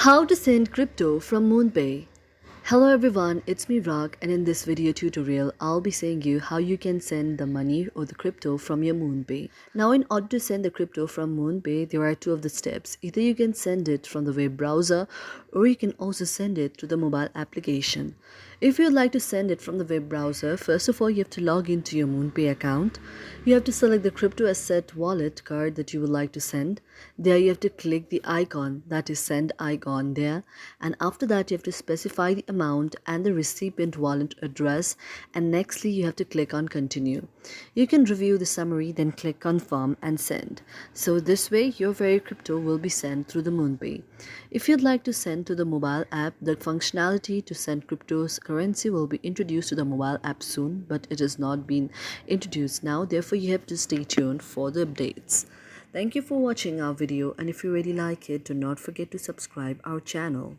How to send crypto from MoonPay. Hello everyone, it's me Rag, and in this video tutorial I'll be saying you how you can send the money or the crypto from your MoonPay. Now in order to send the crypto from MoonPay, there are two of the steps. Either you can send it from the web browser or you can also send it to the mobile application. If you'd like to send it from the web browser, first of all you have to log into your MoonPay account. You have to select the crypto asset wallet card that you would like to send. There you have to click the icon, that is send icon there, and after that you have to specify the amount and the recipient wallet address, and nextly you have to click on continue. You can review the summary, then click confirm and send. So this way your very crypto will be sent through the MoonPay. If you'd like to send to the mobile app, the functionality to send cryptocurrency will be introduced to the mobile app soon, but it has not been introduced now. Therefore you have to stay tuned for the updates. Thank you for watching our video, and if you really like it, do not forget to subscribe our channel.